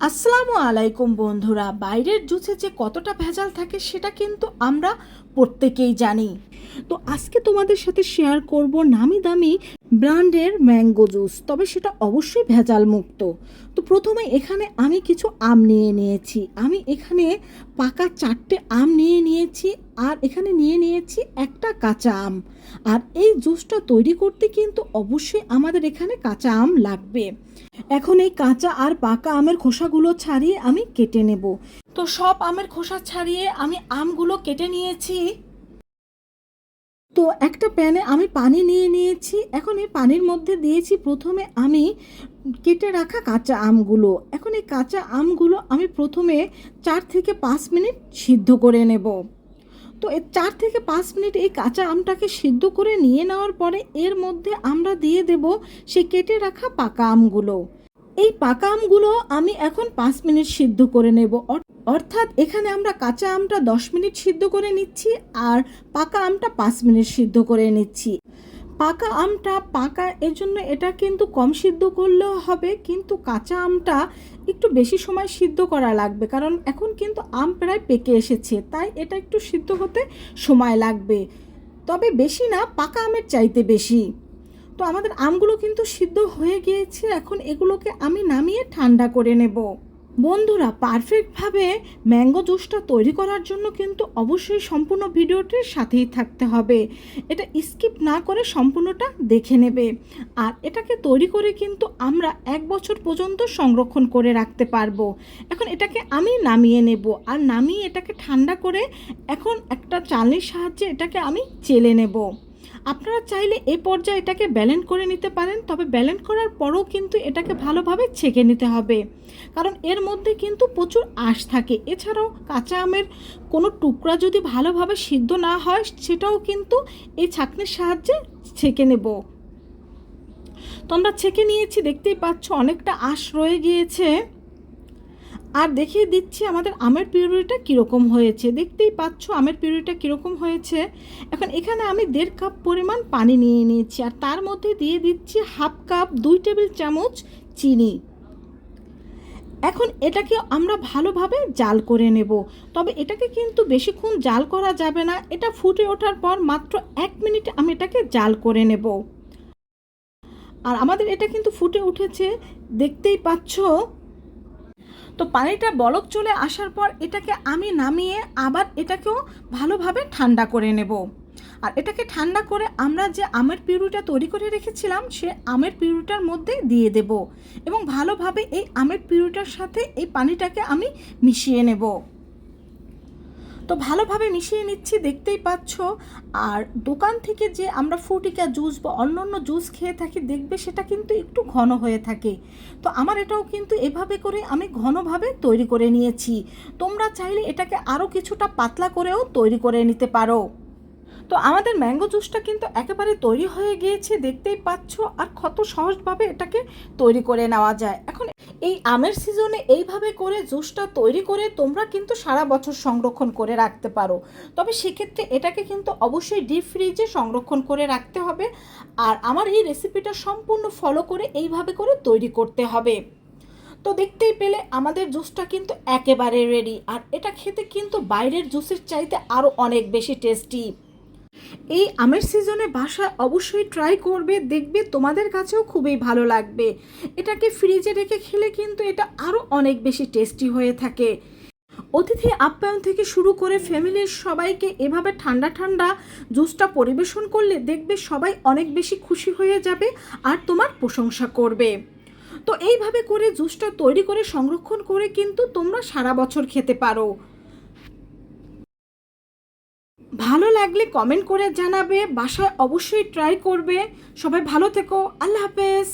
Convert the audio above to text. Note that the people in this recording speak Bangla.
আসসালামু আলাইকুম বন্ধুরা, বাইরের জুসে যে কতটা ভেজাল থাকে সেটা কিন্তু আমরা প্রত্যেকেই জানি। তো আজকে তোমাদের সাথে শেয়ার করব নামি দামি ব্র্যান্ডের ম্যাঙ্গো জুস, তবে সেটা অবশ্যই ভেজাল মুক্ত। তো প্রথমে এখানে আমি কিছু আম নিয়ে নিয়েছি। আমি এখানে পাকা 4টে আম নিয়ে নিয়েছি, আর এখানে নিয়ে নিয়েছি একটা কাঁচা আম। আর এই জুসটা তৈরি করতে কিন্তু অবশ্যই আমাদের এখানে কাঁচা আম লাগবে। এখন এই কাঁচা আর পাকা আমের খোসাগুলো ছাড়িয়ে আমি কেটে নেব। তো সব আমের খোসা ছাড়িয়ে আমি আমগুলো কেটে নিয়েছি। তো একটা প্যানে আমি পানি নিয়ে নিয়েছি। এখন এই পানির মধ্যে দিয়েছি প্রথমে আমি কেটে রাখা কাঁচা আমগুলো। এখন এই কাঁচা আমগুলো আমি প্রথমে 4 থেকে 5 মিনিট সিদ্ধ করে নেব। তো এই 4 থেকে 5 মিনিট এই কাঁচা আমটাকে সিদ্ধ করে নিয়ে নেওয়ার পরে এর মধ্যে আমরা দিয়ে দেব সেই কেটে রাখা পাকা আমগুলো। এই পাকা আমগুলো আমি এখন 5 মিনিট সিদ্ধ করে নেব। অর্থাৎ এখানে আমরা কাঁচা আমটা 10 মিনিট সিদ্ধ করে নিচ্ছি, আর পাকা আমটা 5 মিনিট সিদ্ধ করে নিচ্ছি। পাকা আমটা পাকা এর জন্য এটা কিন্তু কম সিদ্ধ করলেও হবে, কিন্তু কাঁচা আমটা একটু বেশি সময় সিদ্ধ করা লাগবে, কারণ এখন কিন্তু আম প্রায় পেকে এসেছে, তাই এটা একটু সিদ্ধ হতে সময় লাগবে। তবে বেশি না, পাকা আমের চাইতে বেশি। তো আমাদের আমগুলো কিন্তু সিদ্ধ হয়ে গিয়েছে। এখন এগুলোকে আমি নামিয়ে ঠান্ডা করে নেব। বন্ধুরা, পারফেক্টভাবে ম্যাঙ্গো জুসটা তৈরি করার জন্য কিন্তু অবশ্যই সম্পূর্ণ ভিডিওটির সাথেই থাকতে হবে। এটা স্কিপ না করে সম্পূর্ণটা দেখে নেবে। আর এটাকে তৈরি করে কিন্তু আমরা 1 বছর পর্যন্ত সংরক্ষণ করে রাখতে পারবো। এখন এটাকে আমি নামিয়ে নেব, আর নামিয়ে এটাকে ঠান্ডা করে এখন একটা চালনির সাহায্যে এটাকে আমি চেলে নেব। আপনারা চাইলে এই পর্যায়ে এটাকে ব্যালেন্ড করে নিতে পারেন, তবে ব্যালেন্ড করার পরও কিন্তু এটাকে ভালোভাবে ছেঁকে নিতে হবে, কারণ এর মধ্যে কিন্তু প্রচুর আঁশ থাকে। এছাড়াও কাঁচা আমের কোনো টুকরা যদি ভালোভাবে সিদ্ধ না হয় সেটাও কিন্তু এই ছাঁকনির সাহায্যে ছেঁকে নেব। তো আমরা ছেঁকে নিয়েছি, দেখতেই পাচ্ছ অনেকটা আঁশ রয়ে গিয়েছে। আর দেখিয়ে দিচ্ছি আমাদের আমের পিউরিটা কীরকম হয়েছে। দেখতেই পাচ্ছ আমের পিউরিটা কীরকম হয়েছে। এখন এখানে আমি 1.5 কাপ পরিমাণ পানি নিয়ে নিয়েছি, আর তার মধ্যে দিয়ে দিচ্ছি 1/2 কাপ 2 টেবিল চামচ চিনি। এখন এটাকে আমরা ভালোভাবে জাল করে নেব, তবে এটাকে কিন্তু বেশিক্ষণ জাল করা যাবে না। এটা ফুটে ওঠার পর মাত্র 1 মিনিট আমি এটাকে জাল করে নেব। আর আমাদের এটা কিন্তু ফুটে উঠেছে, দেখতেই পাচ্ছ। তো পানিটা বলক চলে আসার পর এটাকে আমি নামিয়ে আবার এটাকেও ভালোভাবে ঠান্ডা করে নেব। আর এটাকে ঠান্ডা করে আমরা যে আমের পিউরিটা তৈরি করে রেখেছিলাম সে আমের পিউরিটার মধ্যে দিয়ে দেব, এবং ভালোভাবে এই আমের পিউরিটার সাথে এই পানিটাকে আমি মিশিয়ে নেব। তো ভালোভাবে মিশিয়ে নিচ্ছি, দেখতেই পাচ্ছ। আর দোকান থেকে যে আমরা ফ্রুটিকা জুস বা অন্যান্য জুস খেয়ে থাকি দেখবে সেটা কিন্তু একটু ঘন হয়ে থাকে। তো আমার এটাও কিন্তু এভাবে করে আমি ঘনভাবে তৈরি করে নিয়েছি। তোমরা চাইলে এটাকে আরও কিছুটা পাতলা করেও তৈরি করে নিতে পারো। তো আমাদের ম্যাঙ্গো জুসটা কিন্তু একেবারে তৈরি হয়ে গিয়েছে, দেখতেই পাচ্ছ। আর কত সহজভাবে এটাকে তৈরি করে নেওয়া যায়। এখন এই আমের সিজনে এইভাবে করে জুসটা তৈরি করে তোমরা কিন্তু সারা বছর সংরক্ষণ করে রাখতে পারো। তবে সেক্ষেত্রে এটাকে কিন্তু অবশ্যই ডিপ ফ্রিজে সংরক্ষণ করে রাখতে হবে। আর আমার এই রেসিপিটা সম্পূর্ণ ফলো করে এইভাবে করে তৈরি করতে হবে। তো দেখতেই পেলে আমাদের জুসটা কিন্তু একেবারে রেডি। আর এটা খেতে কিন্তু বাইরের জুসের চাইতে আরও অনেক বেশি টেস্টি। এই আমের সিজনে বাসায় অবশ্যই ট্রাই করবে, দেখবে তোমাদের কাছেও খুবই ভালো লাগবে। এটাকে ফ্রিজে রেখে খেলে কিন্তু এটা আরও অনেক বেশি টেস্টি হয়ে থাকে। অতিথি আপ্যায়ন থেকে শুরু করে ফ্যামিলির সবাইকে এভাবে ঠান্ডা ঠান্ডা জুসটা পরিবেশন করলে দেখবে সবাই অনেক বেশি খুশি হয়ে যাবে আর তোমার প্রশংসা করবে। তো এইভাবে করে জুসটা তৈরি করে সংরক্ষণ করে কিন্তু তোমরা সারা বছর খেতে পারো। ভালো লাগলে কমেন্ট করে জানাবে, বাসায় অবশ্যই ট্রাই করবে। সবাই ভালো থেকো, আল্লাহ হাফেজ।